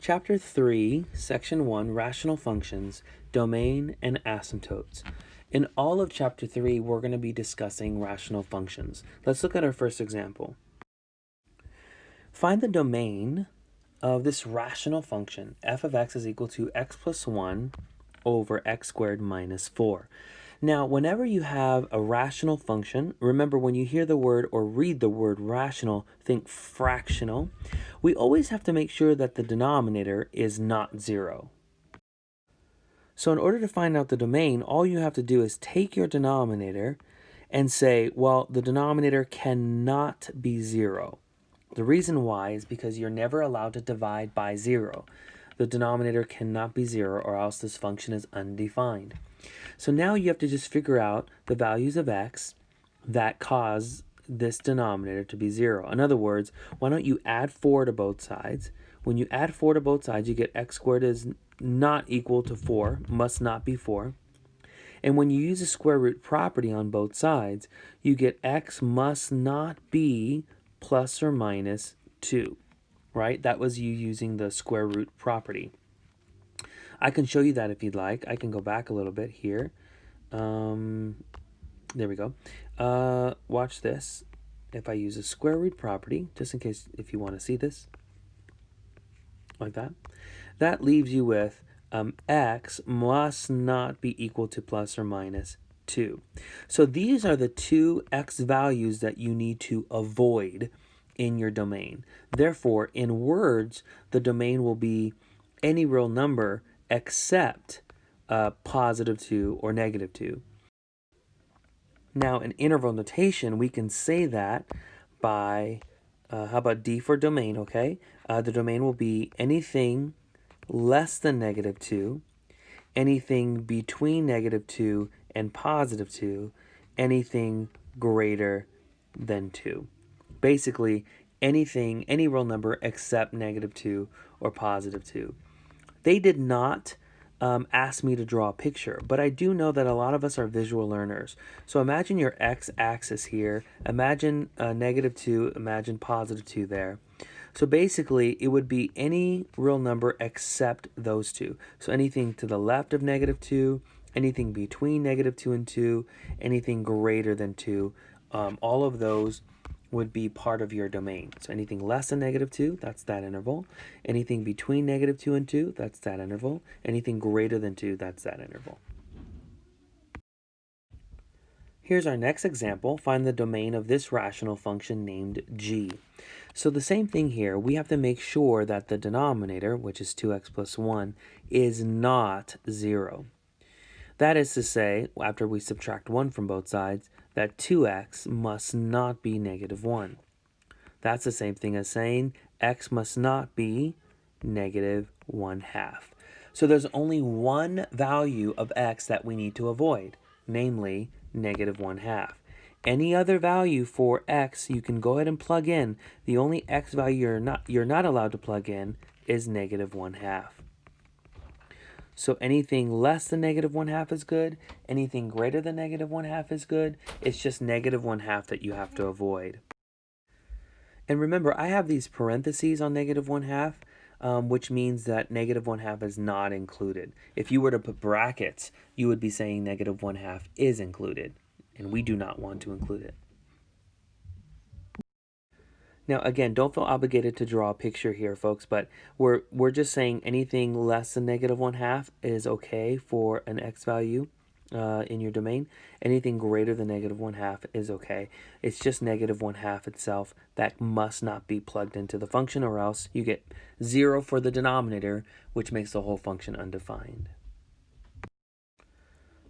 Chapter 3, Section 1, Rational Functions, Domain and Asymptotes. In all of Chapter 3, we're going to be discussing rational functions. Let's look at our first example. Find the domain of this rational function, f of x is equal to x plus 1 over x squared minus 4. Now, whenever you have a rational function, remember when you hear the word or read the word rational, think fractional. We always have to make sure that the denominator is not 0. So in order to find out the domain, all you have to do is take your denominator and say, well, the denominator cannot be 0. The reason why is because you're never allowed to divide by 0. The denominator cannot be 0 or else this function is undefined. So now you have to just figure out the values of x that cause this denominator to be 0. In other words, why don't you add 4 to both sides? When you add 4 to both sides, you get x squared is not equal to 4, must not be 4. And when you use a square root property on both sides, you get x must not be plus or minus 2, right? That was you using the square root property. I can show you that if you'd like. I can go back a little bit here. There we go. Watch this. If I use a square root property, just in case if you want to see this, like that, that leaves you with x must not be equal to plus or minus 2. So these are the two x values that you need to avoid in your domain. Therefore, in words, the domain will be any real number except positive 2 or negative 2. Now, in interval notation, we can say that by, how about D for domain, okay? The domain will be anything less than negative 2, anything between negative 2 and positive 2, anything greater than 2. Basically, anything, any real number except negative 2 or positive 2. They did not ask me to draw a picture, but I do know that a lot of us are visual learners. So imagine your x-axis here, imagine negative 2, imagine positive 2 there. So basically, it would be any real number except those two. So anything to the left of negative 2, anything between negative 2 and 2, anything greater than 2, all of those would be part of your domain. So anything less than negative 2, that's that interval. Anything between negative 2 and 2, that's that interval. Anything greater than 2, that's that interval. Here's our next example. Find the domain of this rational function named g. So the same thing here. We have to make sure that the denominator, which is 2x plus 1, is not 0. That is to say, after we subtract 1 from both sides, that 2x must not be negative 1. That's the same thing as saying x must not be negative 1/2. So there's only one value of x that we need to avoid, namely negative 1/2. Any other value for x you can go ahead and plug in. The only x value you're not allowed to plug in is negative 1/2. So anything less than negative 1/2 is good. Anything greater than negative 1/2 is good. It's just negative 1/2 that you have to avoid. And remember, I have these parentheses on negative 1/2, which means that negative 1/2 is not included. If you were to put brackets, you would be saying negative 1/2 is included, and we do not want to include it. Now, again, don't feel obligated to draw a picture here, folks, but we're just saying anything less than negative 1/2 is okay for an x value in your domain. Anything greater than negative 1/2 is okay. It's just negative 1/2 itself that must not be plugged into the function, or else you get 0 for the denominator, which makes the whole function undefined.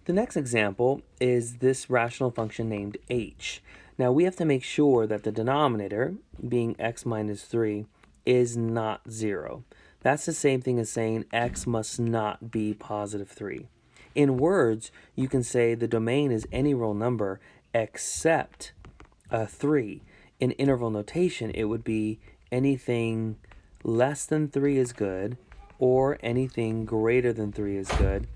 The next example is this rational function named h. Now we have to make sure that the denominator, being x minus 3, is not 0. That's the same thing as saying x must not be positive 3. In words, you can say the domain is any real number except 3. In interval notation, it would be anything less than 3 is good, or anything greater than 3 is good.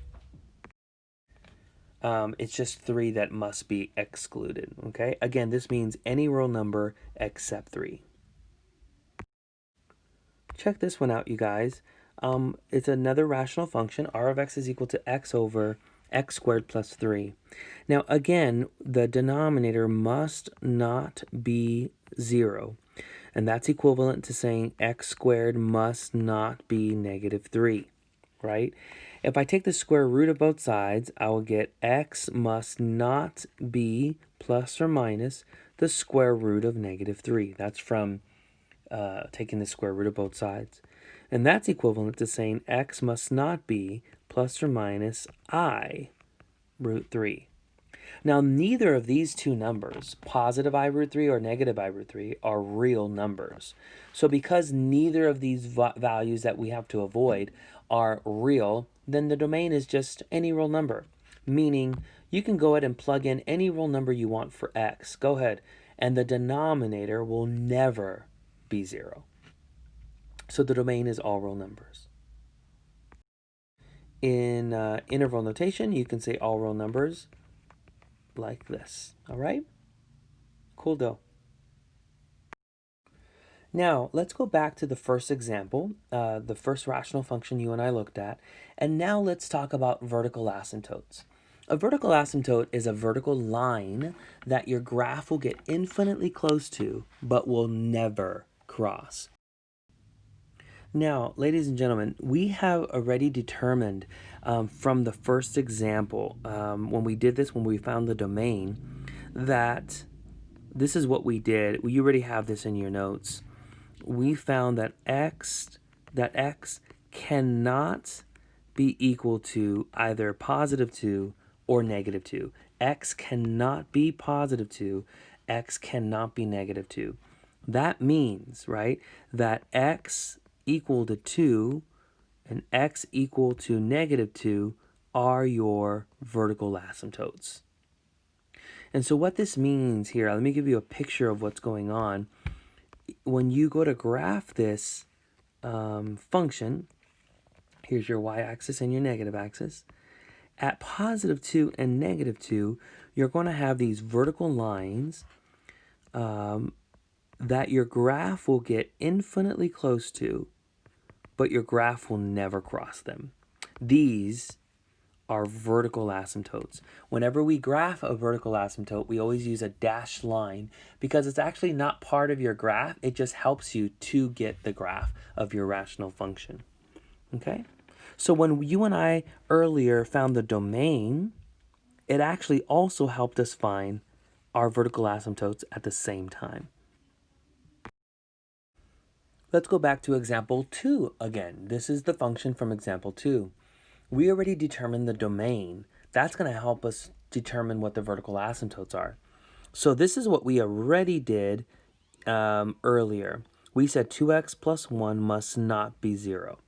It's just 3 that must be excluded, okay? Again, this means any real number except 3. Check this one out, you guys. It's another rational function. R of x is equal to x over x squared plus 3. Now, again, the denominator must not be 0. And that's equivalent to saying x squared must not be negative 3, right? If I take the square root of both sides, I will get x must not be plus or minus the square root of negative 3. That's from taking the square root of both sides. And that's equivalent to saying x must not be plus or minus I root 3. Now, neither of these two numbers, positive I root 3 or negative I root 3, are real numbers. So because neither of these values that we have to avoid are real, then the domain is just any real number, meaning you can go ahead and plug in any real number you want for x. Go ahead, and the denominator will never be 0. So the domain is all real numbers. In interval notation, you can say all real numbers like this. All right? Cool dough. Now, let's go back to the first example, the first rational function you and I looked at, and now let's talk about vertical asymptotes. A vertical asymptote is a vertical line that your graph will get infinitely close to, but will never cross. Now, ladies and gentlemen, we have already determined from the first example, when we did this, when we found the domain, that this is what we did. You already have this in your notes. We found that x cannot be equal to either positive 2 or negative 2. X cannot be positive 2. X cannot be negative 2. That means, right, that x equal to 2 and x equal to negative 2 are your vertical asymptotes. And so what this means here, let me give you a picture of what's going on. When you go to graph this function, here's your y-axis and your negative axis. At positive 2 and negative 2, you're going to have these vertical lines that your graph will get infinitely close to, but your graph will never cross them. These are vertical asymptotes. Whenever we graph a vertical asymptote, we always use a dashed line because it's actually not part of your graph. It just helps you to get the graph of your rational function. Okay? So when you and I earlier found the domain, it actually also helped us find our vertical asymptotes at the same time. Let's go back to example 2 again. This is the function from example 2. We already determined the domain. That's going to help us determine what the vertical asymptotes are. So this is what we already did earlier. We said 2x plus 1 must not be 0,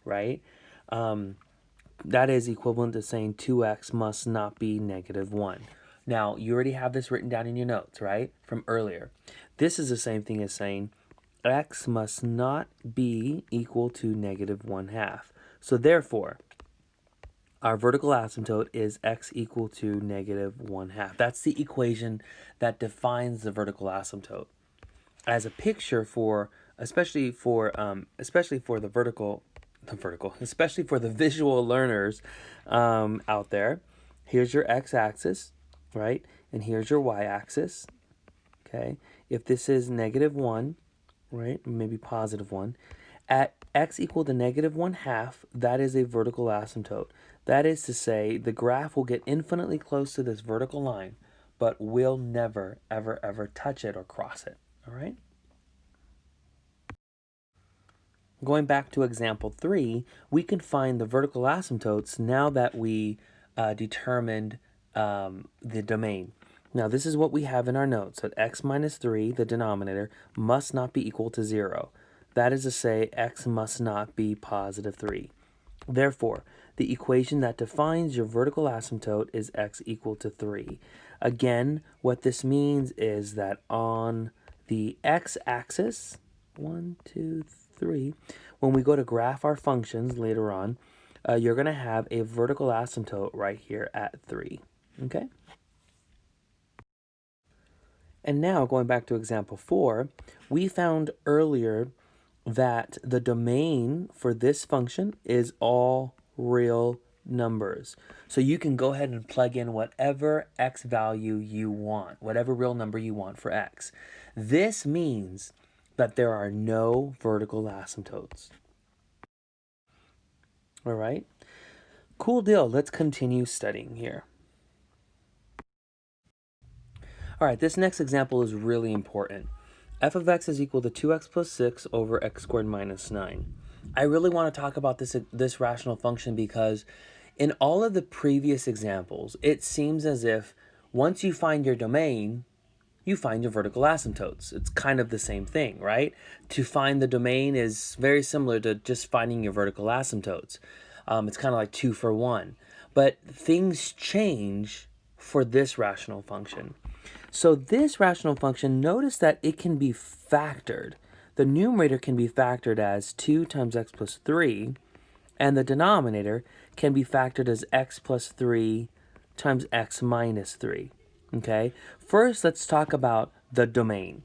right? That is equivalent to saying 2x must not be negative 1. Now, you already have this written down in your notes, right, from earlier. This is the same thing as saying x must not be equal to negative 1/2. So therefore, our vertical asymptote is x equal to negative 1/2. That's the equation that defines the vertical asymptote. As a picture for, especially for the especially for the visual learners out there, here's your x-axis, right? And here's your y-axis, okay? If this is negative 1, right, maybe positive 1, at x equal to negative 1/2, that is a vertical asymptote. That is to say, the graph will get infinitely close to this vertical line, but will never, ever, ever touch it or cross it, all right? Going back to example 3, we can find the vertical asymptotes now that we determined the domain. Now, this is what we have in our notes, that x minus 3, the denominator, must not be equal to 0. That is to say, x must not be positive 3. Therefore, the equation that defines your vertical asymptote is x equal to 3. Again, what this means is that on the x-axis, 1, 2, 3, when we go to graph our functions later on, you're going to have a vertical asymptote right here at 3. Okay? And now, going back to example 4, we found earlier that the domain for this function is all real numbers. So you can go ahead and plug in whatever x value you want, whatever real number you want for x. This means that there are no vertical asymptotes. All right? Cool deal. Let's continue studying here. All right, this next example is really important. F of x is equal to 2x plus 6 over x squared minus 9. I really want to talk about this rational function because in all of the previous examples, it seems as if once you find your domain, you find your vertical asymptotes. It's kind of the same thing, right? To find the domain is very similar to just finding your vertical asymptotes. It's kind of like 2 for 1. But things change for this rational function. So this rational function, notice that it can be factored. The numerator can be factored as 2 times x plus 3, and the denominator can be factored as x plus 3 times x minus 3. Okay, first let's talk about the domain.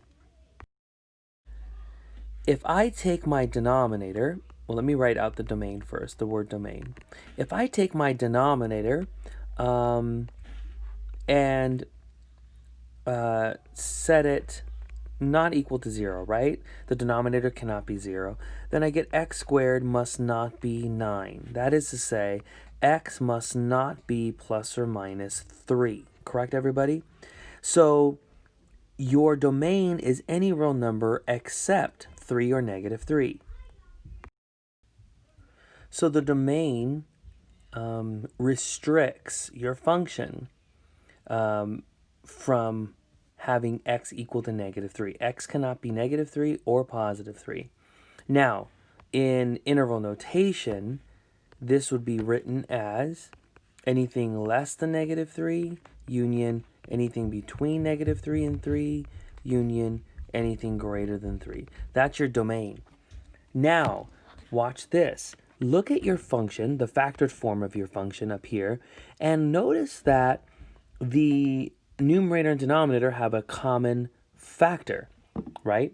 If I take my denominator, well, let me write out the domain first, the word domain. If I take my denominator and set it not equal to 0, right? The denominator cannot be 0. Then I get x squared must not be 9. That is to say, x must not be plus or minus 3. Correct, everybody? So your domain is any real number except 3 or negative 3. So the domain restricts your function from having x equal to negative 3. X cannot be negative 3 or positive 3. Now, in interval notation, this would be written as anything less than negative 3, union anything between negative 3 and 3, union anything greater than 3. That's your domain. Now, watch this. Look at your function, the factored form of your function up here, and notice that the numerator and denominator have a common factor, right?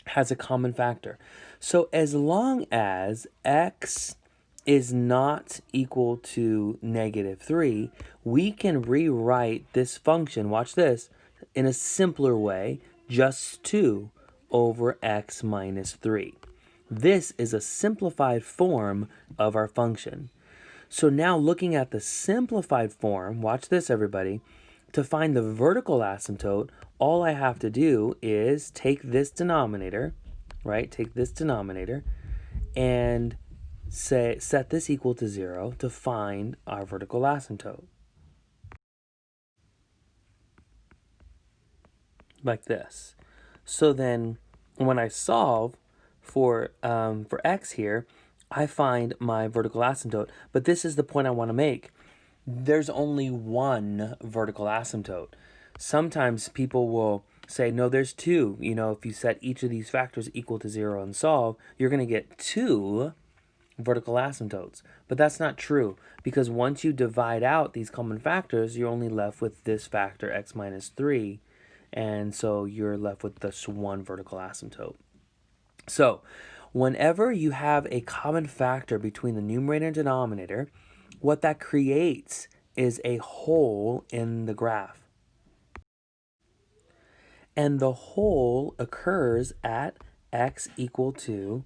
Has a common factor. So as long as x is not equal to negative 3, we can rewrite this function, watch this, in a simpler way, just 2 over x minus 3. This is a simplified form of our function. So now looking at the simplified form, watch this everybody, to find the vertical asymptote, all I have to do is take this denominator, right? Take this denominator and set this equal to 0 to find our vertical asymptote. Like this. So then when I solve for x here, I find my vertical asymptote. But this is the point I want to make. There's only one vertical asymptote. Sometimes people will say, no, there's two. You know, if you set each of these factors equal to 0 and solve, you're going to get 2 vertical asymptotes. But that's not true, because once you divide out these common factors, you're only left with this factor, x minus 3, and so you're left with this one vertical asymptote. So whenever you have a common factor between the numerator and denominator, what that creates is a hole in the graph. And the hole occurs at x equal to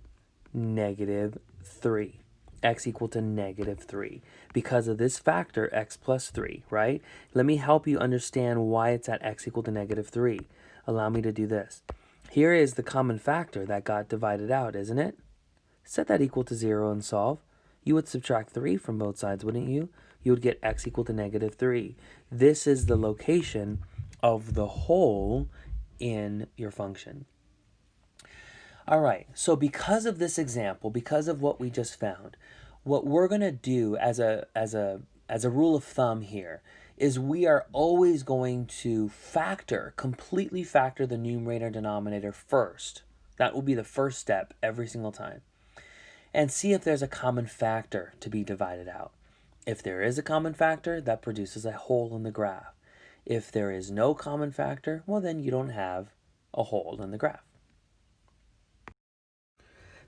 negative 3. X equal to negative 3 because of this factor x plus 3, right? Let me help you understand why it's at x equal to negative 3. Allow me to do this. Here is the common factor that got divided out, isn't it? Set that equal to 0 and solve. You would subtract 3 from both sides, wouldn't you? You would get x equal to negative 3. This is the location of the hole in your function. All right, so because of this example, because of what we just found, what we're going to do as a rule of thumb here is we are always going to completely factor the numerator and denominator first. That will be the first step every single time. And see if there's a common factor to be divided out. If there is a common factor, that produces a hole in the graph. If there is no common factor, well then you don't have a hole in the graph.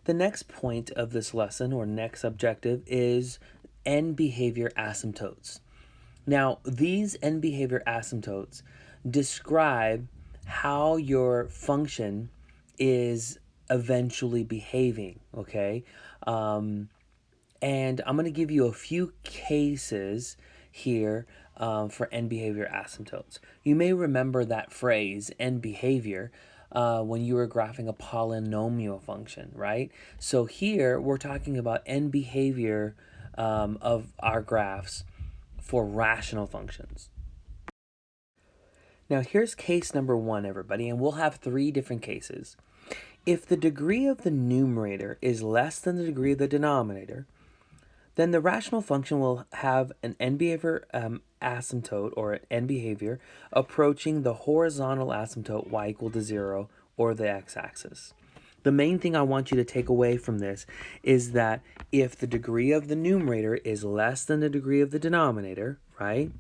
The next point of this lesson, or next objective, is end behavior asymptotes. Now, these end behavior asymptotes describe how your function is eventually behaving, okay? And I'm going to give you a few cases here for end behavior asymptotes. You may remember that phrase, end behavior, when you were graphing a polynomial function, right? So here we're talking about end behavior of our graphs for rational functions. Now here's case number 1, everybody, and we'll have 3 different cases. If the degree of the numerator is less than the degree of the denominator, then the rational function will have an end behavior asymptote, or an end behavior, approaching the horizontal asymptote y equal to 0, or the x-axis. The main thing I want you to take away from this is that if the degree of the numerator is less than the degree of the denominator, right,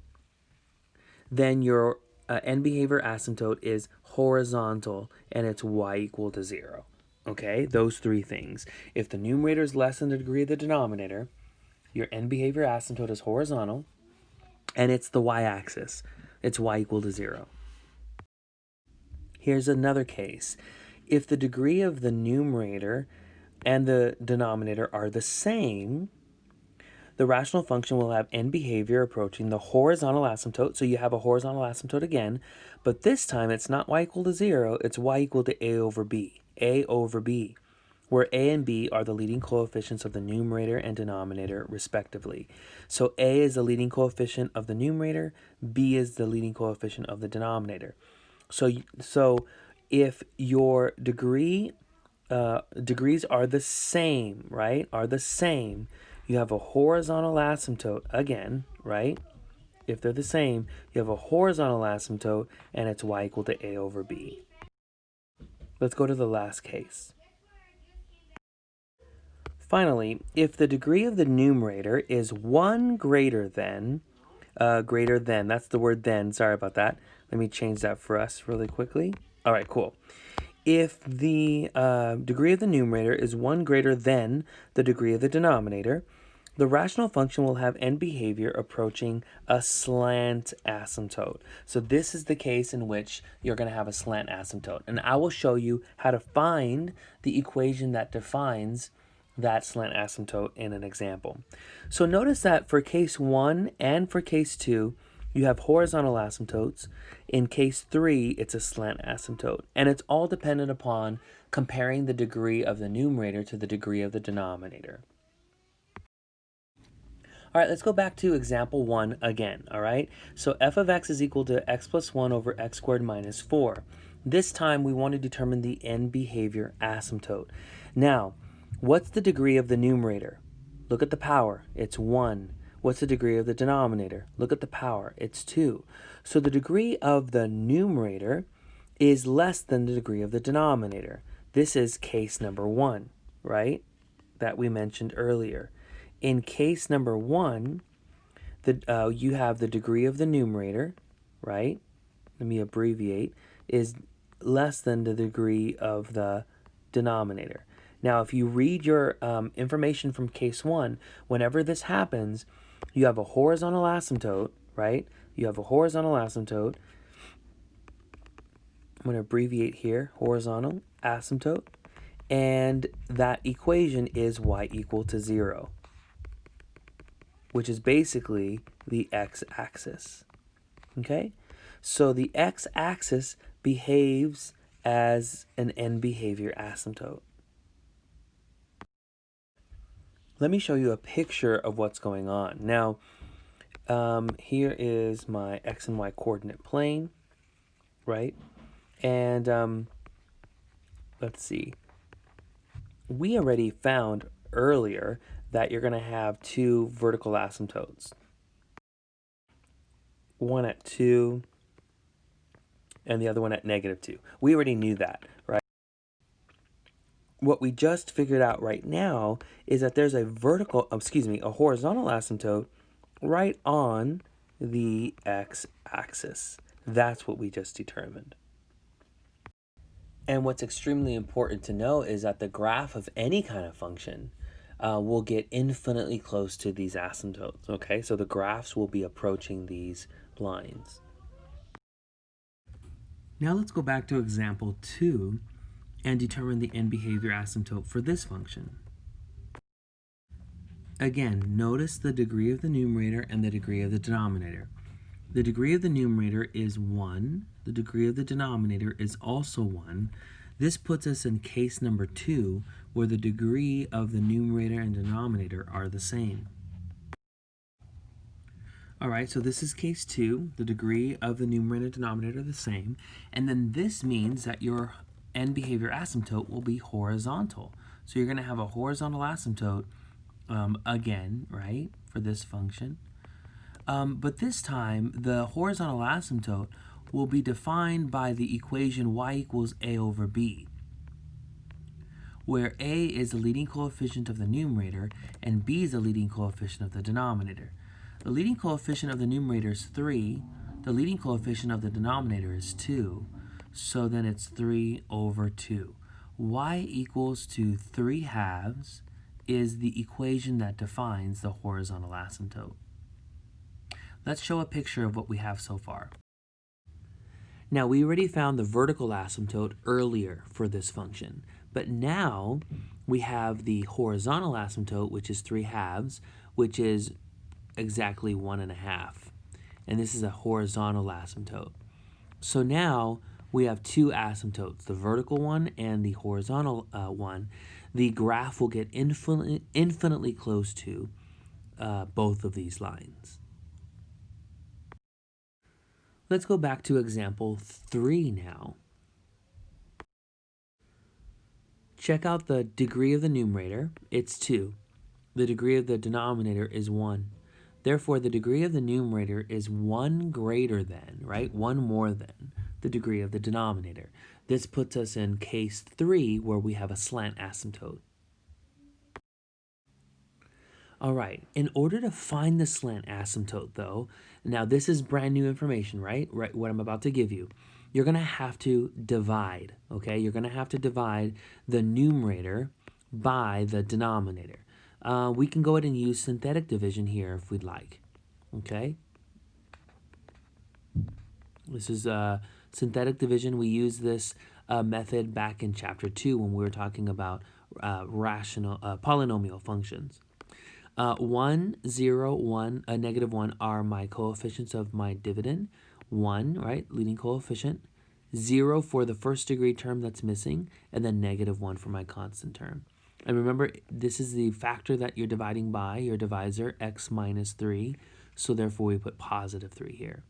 then your end behavior asymptote is horizontal and it's y equal to 0. Okay, those 3 things. If the numerator is less than the degree of the denominator, your end behavior asymptote is horizontal and it's the y-axis. It's y equal to 0. Here's another case. If the degree of the numerator and the denominator are the same, the rational function will have end behavior approaching the horizontal asymptote. So you have a horizontal asymptote again, but this time it's not y equal to 0, it's y equal to a over b. A over b, where a and b are the leading coefficients of the numerator and denominator respectively. So a is the leading coefficient of the numerator, b is the leading coefficient of the denominator. So if your degrees are the same, right? Are the same, you have a horizontal asymptote again, right? If they're the same, you have a horizontal asymptote and it's y equal to a over b. Let's go to the last case. Finally, if the degree of the numerator is 1 greater than, that's the word then, sorry about that. Let me change that for us really quickly. All right, cool. If the degree of the numerator is 1 greater than the degree of the denominator, the rational function will have end behavior approaching a slant asymptote. So this is the case in which you're going to have a slant asymptote. And I will show you how to find the equation that defines that slant asymptote in an example. So notice that for case 1 and for case 2, you have horizontal asymptotes. In case 3, it's a slant asymptote. And it's all dependent upon comparing the degree of the numerator to the degree of the denominator. All right, let's go back to example 1 again, all right? So f of x is equal to x plus 1 over x squared minus 4. This time we want to determine the end behavior asymptote. Now, what's the degree of the numerator? Look at the power, it's 1. What's the degree of the denominator? Look at the power, it's 2. So the degree of the numerator is less than the degree of the denominator. This is case number 1, right? That we mentioned earlier. In case number 1, you have the degree of the numerator, right? Let me abbreviate, is less than the degree of the denominator. Now, if you read your information from case 1, whenever this happens, you have a horizontal asymptote, right? You have a horizontal asymptote. I'm going to abbreviate here, horizontal asymptote. And that equation is y equal to 0, which is basically the x-axis. Okay? So the x-axis behaves as an end behavior asymptote. Let me show you a picture of what's going on. Now, here is my x and y coordinate plane, right? And let's see. We already found earlier that you're going to have 2 vertical asymptotes. One at 2 and the other one at -2. We already knew that, right? What we just figured out right now is that there's a horizontal asymptote right on the x-axis. That's what we just determined. And what's extremely important to know is that the graph of any kind of function will get infinitely close to these asymptotes, okay? So the graphs will be approaching these lines. Now let's go back to example 2 and determine the end behavior asymptote for this function. Again, notice the degree of the numerator and the degree of the denominator. The degree of the numerator is 1. The degree of the denominator is also 1. This puts us in case number 2, where the degree of the numerator and denominator are the same. All right, so this is case 2. The degree of the numerator and denominator are the same. And then this means that your end behavior asymptote will be horizontal. So you're going to have a horizontal asymptote again, right, for this function. But this time, the horizontal asymptote will be defined by the equation y equals a over b, where a is the leading coefficient of the numerator and b is the leading coefficient of the denominator. The leading coefficient of the numerator is 3. The leading coefficient of the denominator is 2. So then it's 3 over 2. Y equals to 3 halves is the equation that defines the horizontal asymptote. Let's show a picture of what we have so far. Now, we already found the vertical asymptote earlier for this function, but now we have the horizontal asymptote, which is 3 halves, which is exactly 1.5. And this is a horizontal asymptote. So now we have two asymptotes, the vertical one and the horizontal one. The graph will get infinitely close to both of these lines. Let's go back to example 3 now. Check out the degree of the numerator. It's 2. The degree of the denominator is 1. Therefore, the degree of the numerator is 1 greater than, right? 1 more than the degree of the denominator. This puts us in case 3, where we have a slant asymptote. All right, in order to find the slant asymptote, though, now this is brand new information, right? Right, what I'm about to give you. You're going to have to divide, okay? You're going to have to divide the numerator by the denominator. We can go ahead and use synthetic division here if we'd like, okay? This is synthetic division. We used this method back in chapter 2 when we were talking about polynomial functions. 1, 0, 1, negative 1 are my coefficients of my dividend. 1, right, leading coefficient. 0 for the first degree term that's missing, and then negative 1 for my constant term. And remember, this is the factor that you're dividing by, your divisor, x minus 3. So therefore, we put positive 3 here.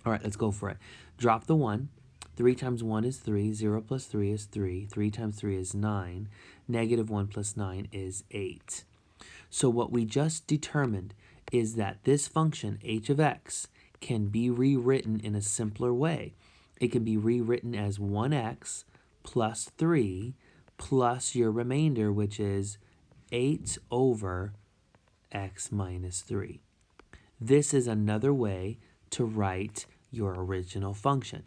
All right, let's go for it. Drop the 1. 3 times 1 is 3. 0 plus 3 is 3. 3 times 3 is 9. Negative 1 plus 9 is 8. So what we just determined is that this function, h of x, can be rewritten in a simpler way. It can be rewritten as 1x plus 3 plus your remainder, which is 8 over x minus 3. This is another way to write your original function.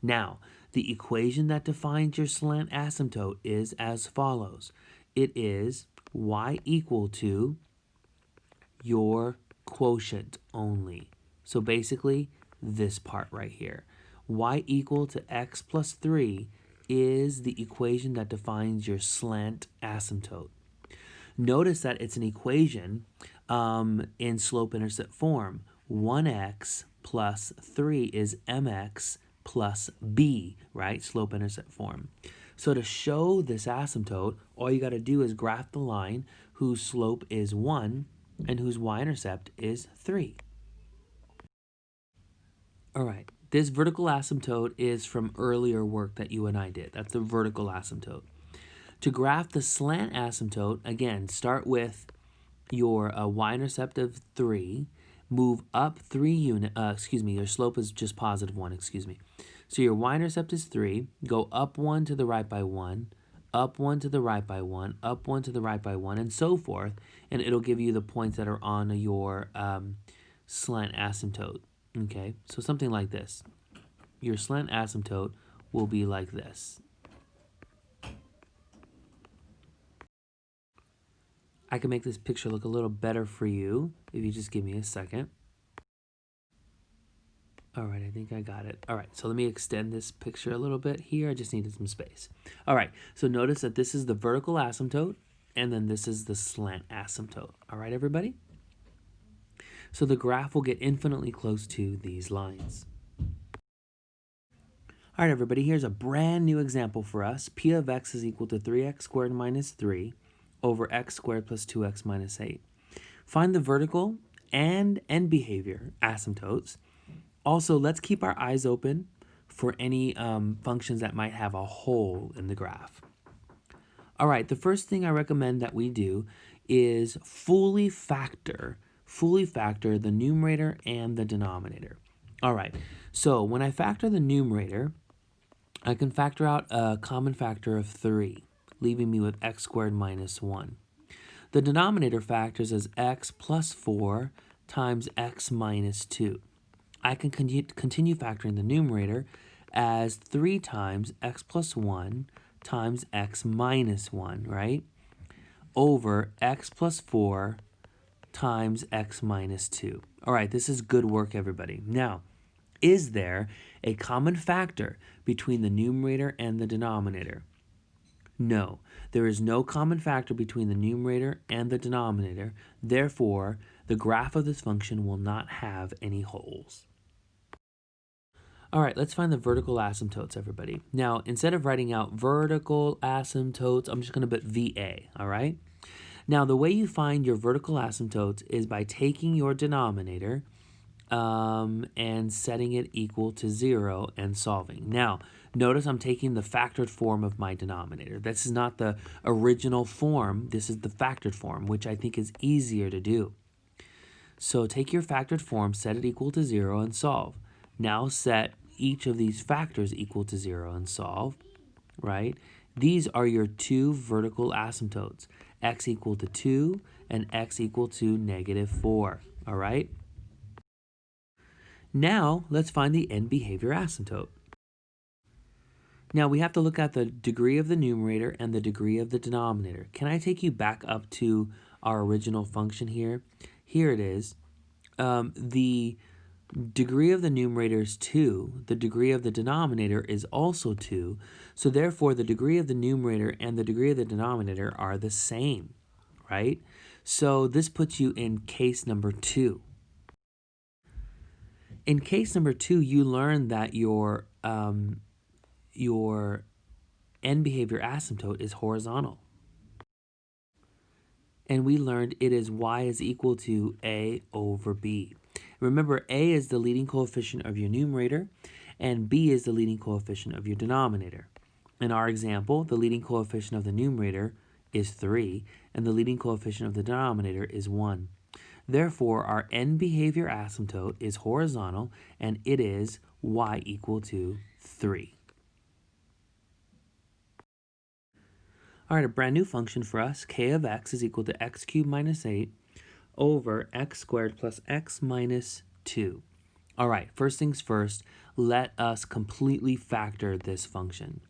Now, the equation that defines your slant asymptote is as follows. It is y equal to your quotient only. So basically, this part right here. Y equal to x plus 3 is the equation that defines your slant asymptote. Notice that it's an equation in slope-intercept form. 1x plus 3 is mx plus b, right? Slope-intercept form. So to show this asymptote, all you got to do is graph the line whose slope is 1 and whose y-intercept is 3. All right, this vertical asymptote is from earlier work that you and I did. That's the vertical asymptote. To graph the slant asymptote, again, start with your y-intercept of 3, move up 3 units, your slope is just positive 1, So your y-intercept is 3, go up 1 to the right by 1, up 1 to the right by 1, up 1 to the right by 1, and so forth, and it'll give you the points that are on your slant asymptote, okay? So something like this. Your slant asymptote will be like this, I can make this picture look a little better for you if you just give me a second. All right, I think I got it. All right, so let me extend this picture a little bit here. I just needed some space. All right, so notice that this is the vertical asymptote, and then this is the slant asymptote. All right, everybody? So the graph will get infinitely close to these lines. All right, everybody, here's a brand new example for us. P of x is equal to 3x squared minus 3 over x squared plus 2x minus 8. Find the vertical and end behavior asymptotes. Also, let's keep our eyes open for any functions that might have a hole in the graph. All right, the first thing I recommend that we do is fully factor the numerator and the denominator. All right, so when I factor the numerator, I can factor out a common factor of 3, leaving me with x squared minus 1. The denominator factors as x plus 4 times x minus 2. I can continue factoring the numerator as 3 times x plus 1 times x minus 1, right? Over x plus 4 times x minus 2. All right, this is good work, everybody. Now, is there a common factor between the numerator and the denominator? No, there is no common factor between the numerator and the denominator. Therefore, the graph of this function will not have any holes. All right, let's find the vertical asymptotes, everybody. Now, instead of writing out vertical asymptotes, I'm just going to put VA, all right? Now, the way you find your vertical asymptotes is by taking your denominator and setting it equal to 0 and solving. Now, notice I'm taking the factored form of my denominator. This is not the original form. This is the factored form, which I think is easier to do. So take your factored form, set it equal to 0, and solve. Now set each of these factors equal to 0 and solve, right? These are your two vertical asymptotes, x equal to 2 and x equal to negative 4, all right? Now, let's find the end behavior asymptote. Now, we have to look at the degree of the numerator and the degree of the denominator. Can I take you back up to our original function here? Here it is. The degree of the numerator is 2. The degree of the denominator is also 2. So therefore, the degree of the numerator and the degree of the denominator are the same, right? So this puts you in case number 2. In case number 2, you learn that your end behavior asymptote is horizontal. And we learned it is y is equal to a over b. Remember, a is the leading coefficient of your numerator, and b is the leading coefficient of your denominator. In our example, the leading coefficient of the numerator is 3, and the leading coefficient of the denominator is 1. Therefore, our end behavior asymptote is horizontal, and it is y equal to 3. All right, a brand new function for us, k of x is equal to x cubed minus 8 over x squared plus x minus 2. All right, first things first, let us completely factor this function.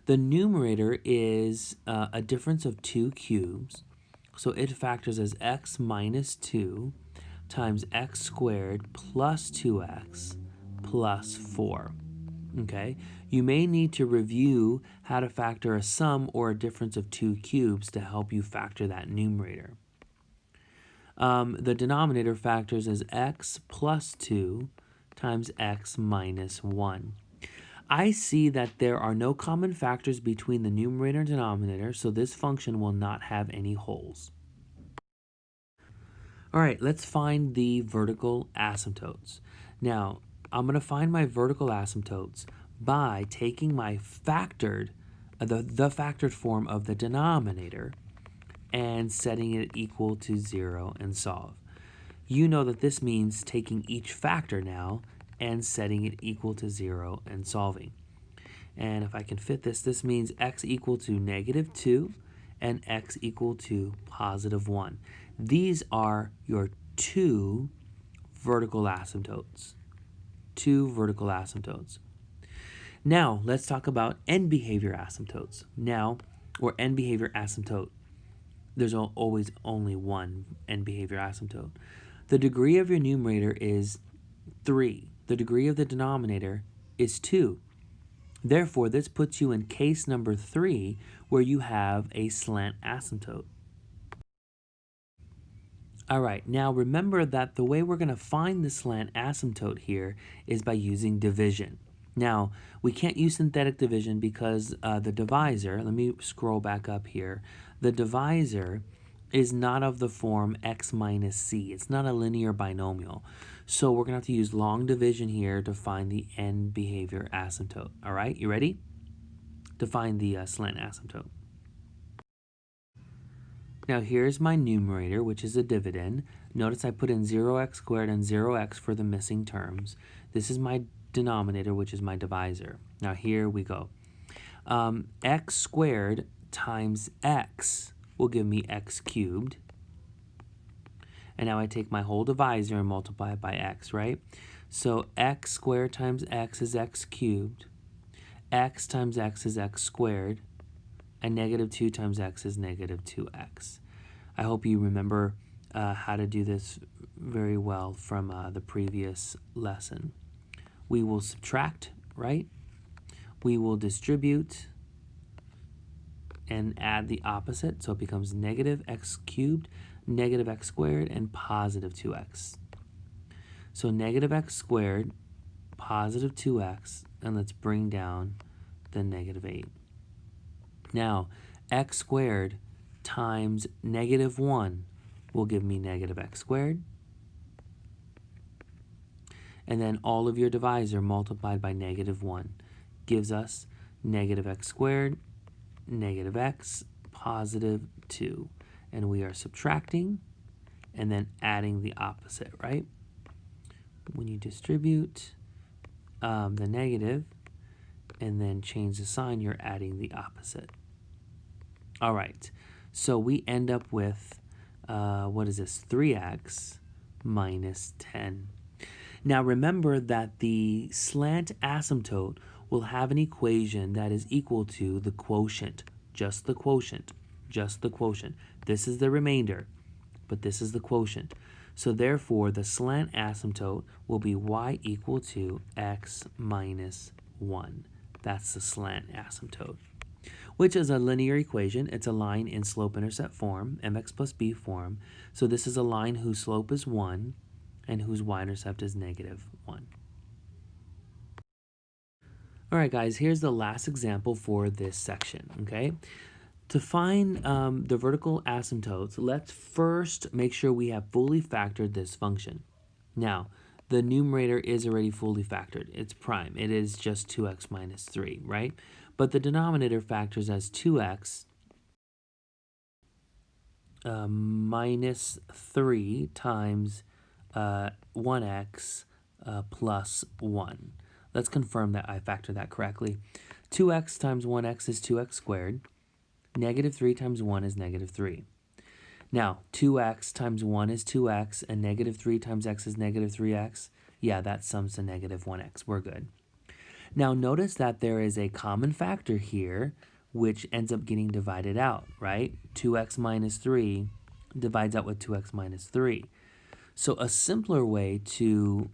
The numerator is a difference of 2 cubes, so it factors as x minus 2 times x squared plus 2x plus 4. Okay, you may need to review how to factor a sum or a difference of 2 cubes to help you factor that numerator. The denominator factors as x plus 2 times x minus 1. I see that there are no common factors between the numerator and denominator, so this function will not have any holes. All right, let's find the vertical asymptotes. Now, I'm going to find my vertical asymptotes by taking my factored, the factored form of the denominator and setting it equal to 0 and solve. You know that this means taking each factor now and setting it equal to 0 and solving. And if I can fit this, this means x equal to negative 2 and x equal to positive 1. These are your two vertical asymptotes. Two vertical asymptotes. Now, let's talk about end behavior asymptotes. Now, or end behavior asymptote. there's always only one end behavior asymptote. The degree of your numerator is 3. The degree of the denominator is 2. Therefore, this puts you in case number 3, where you have a slant asymptote. All right, now remember that the way we're going to find the slant asymptote here is by using division. Now, we can't use synthetic division because the divisor, let me scroll back up here, the divisor is not of the form x minus c. It's not a linear binomial. So we're going to have to use long division here to find the end behavior asymptote. All right, you ready? To find the slant asymptote. Now here's my numerator, which is a dividend. Notice I put in 0x squared and 0x for the missing terms. This is my denominator, which is my divisor. Now here we go. X squared times x will give me x cubed. And now I take my whole divisor and multiply it by x, right? So x squared times x is x cubed. X times x is x squared. And negative 2 times x is negative 2x. I hope you remember how to do this very well from the previous lesson. We will subtract, right? We will distribute and add the opposite, so it becomes negative x cubed, negative x squared, and positive 2x. So negative x squared, positive 2x, and let's bring down the negative 8. Now, x squared times negative 1 will give me negative x squared. And then all of your divisor multiplied by negative 1 gives us negative x squared, negative x, positive 2. And we are subtracting and then adding the opposite, right? When you distribute the negative and then change the sign, you're adding the opposite. All right, so we end up with, what is this, 3x minus 10. Now remember that the slant asymptote will have an equation that is equal to the quotient, just the quotient, just the quotient. This is the remainder, but this is the quotient. So therefore, the slant asymptote will be y equal to x minus 1. That's the slant asymptote, which is a linear equation. It's a line in slope-intercept form, mx plus b form. So this is a line whose slope is 1 and whose y-intercept is negative 1. All right, guys, here's the last example for this section, okay? To find the vertical asymptotes, let's first make sure we have fully factored this function. Now, the numerator is already fully factored. It's prime. It is just 2x minus 3, right? But the denominator factors as 2x minus 3 times 1x plus 1. Let's confirm that I factored that correctly. 2x times 1x is 2x squared. Negative 3 times 1 is negative 3. Now, 2x times 1 is 2x, and negative 3 times x is negative 3x. Yeah, that sums to negative 1x. We're good. Now, notice that there is a common factor here, which ends up getting divided out, right? 2x minus 3 divides out with 2x minus 3. So a simpler way to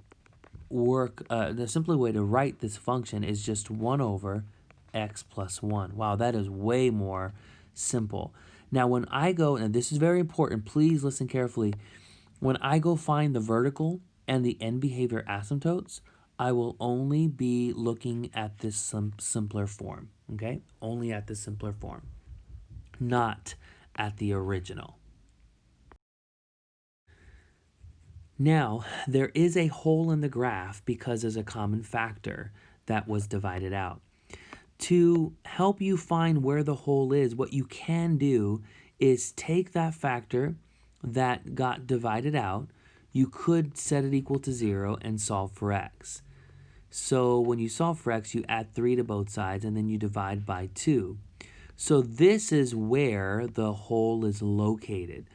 the simpler way to write this function is just 1 over x plus 1. Wow, that is way more simple. Now, when I go, and this is very important, please listen carefully. When I go find the vertical and the end behavior asymptotes, I will only be looking at this simpler form, okay? Only at the simpler form, not at the original. Now, there is a hole in the graph because there's a common factor that was divided out. To help you find where the hole is, what you can do is take that factor that got divided out. You could set it equal to 0 and solve for x. So when you solve for x, you add 3 to both sides, and then you divide by 2. So this is where the hole is located.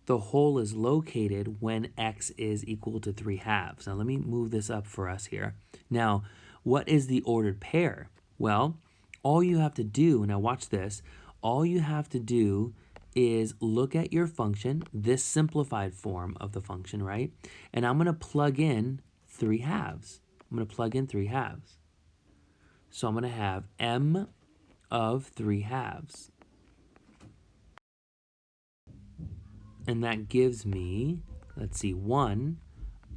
The hole is located when x is equal to 3/2. Now let me move this up for us here. Now, what is the ordered pair? Well, all you have to do, now watch this, all you have to do is look at your function, this simplified form of the function, right? And I'm going to plug in 3/2. I'm going to plug in 3/2. So I'm going to have m of 3/2. And that gives me, let's see, 1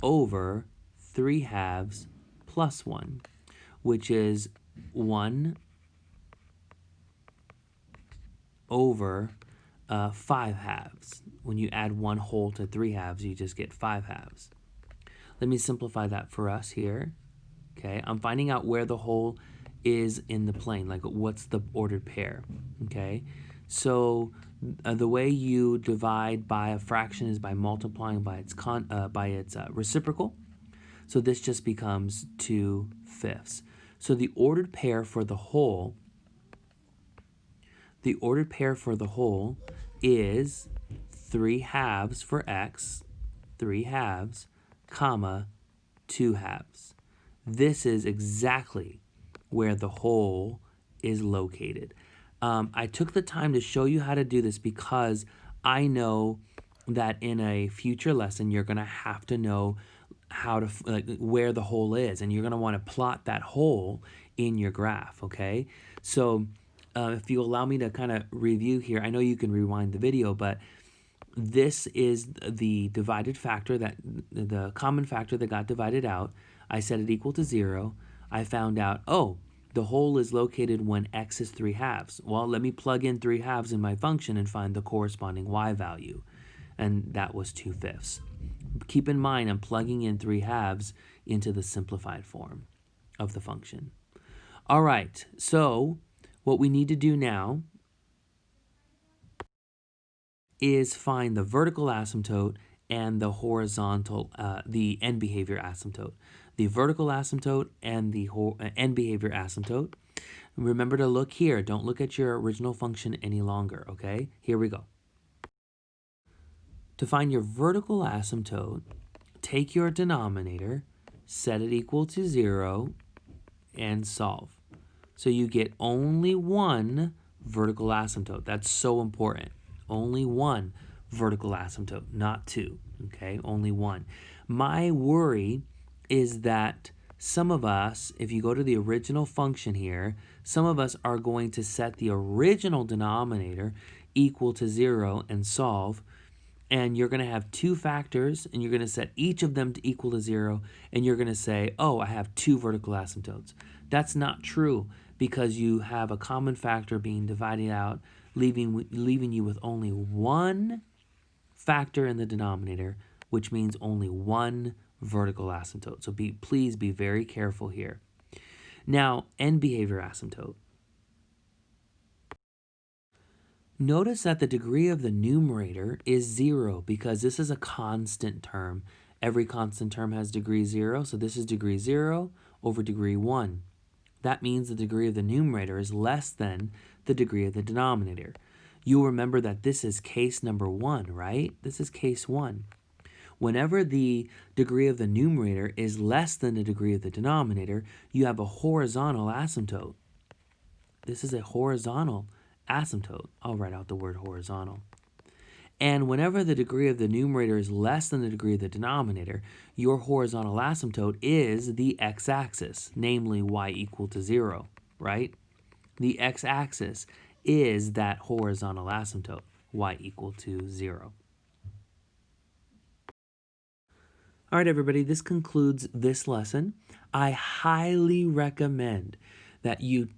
over 3/2 plus 1, which is 1 over 5/2. When you add 1 whole to 3/2, you just get 5/2. Let me simplify that for us here. Okay, I'm finding out where the whole is in the plane, like what's the ordered pair. Okay, so the way you divide by a fraction is by multiplying by its reciprocal. So this just becomes 2/5. So the ordered pair for the whole is 3/2 for x, 3/2, comma, 2/2. This is exactly where the whole is located. I took the time to show you how to do this because I know that in a future lesson you're going to have to know how to where the whole is, and you're going to want to plot that whole in your graph. Okay, so if you allow me to kind of review here, I know you can rewind the video, but this is the divided factor, that the common factor that got divided out. I set it equal to 0. I found out, oh, the whole is located when x is 3/2. Well, let me plug in 3/2 in my function and find the corresponding y value. And that was 2/5. Keep in mind, I'm plugging in 3/2 into the simplified form of the function. All right, so what we need to do now is find the vertical asymptote and the horizontal, the end behavior asymptote. The vertical asymptote and the end behavior asymptote. Remember to look here. Don't look at your original function any longer, okay? Here we go. To find your vertical asymptote, take your denominator, set it equal to 0, and solve. So you get only one vertical asymptote. That's so important. Only one vertical asymptote, not two, okay? Only one. My worry is that some of us, if you go to the original function here, some of us are going to set the original denominator equal to 0 and solve, and you're going to have two factors, and you're going to set each of them to equal to 0, and you're going to say, oh, I have two vertical asymptotes. That's not true, because you have a common factor being divided out, leaving you with only one factor in the denominator, which means only one vertical asymptote. So please be very careful here. Now, end behavior asymptote. Notice that the degree of the numerator is 0 because this is a constant term. Every constant term has degree 0, so this is degree 0 over degree 1. That means the degree of the numerator is less than the degree of the denominator. You'll remember that this is case number 1, right? This is case 1. Whenever the degree of the numerator is less than the degree of the denominator, you have a horizontal asymptote. This is a horizontal asymptote. I'll write out the word horizontal. And whenever the degree of the numerator is less than the degree of the denominator, your horizontal asymptote is the x-axis, namely y equal to 0, right? The x-axis is that horizontal asymptote, y equal to 0. All right, everybody, this concludes this lesson. I highly recommend that you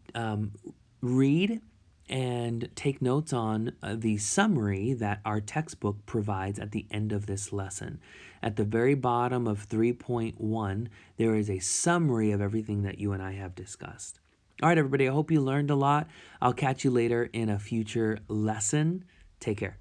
read and take notes on the summary that our textbook provides at the end of this lesson. At the very bottom of 3.1, there is a summary of everything that you and I have discussed. All right, everybody, I hope you learned a lot. I'll catch you later in a future lesson. Take care.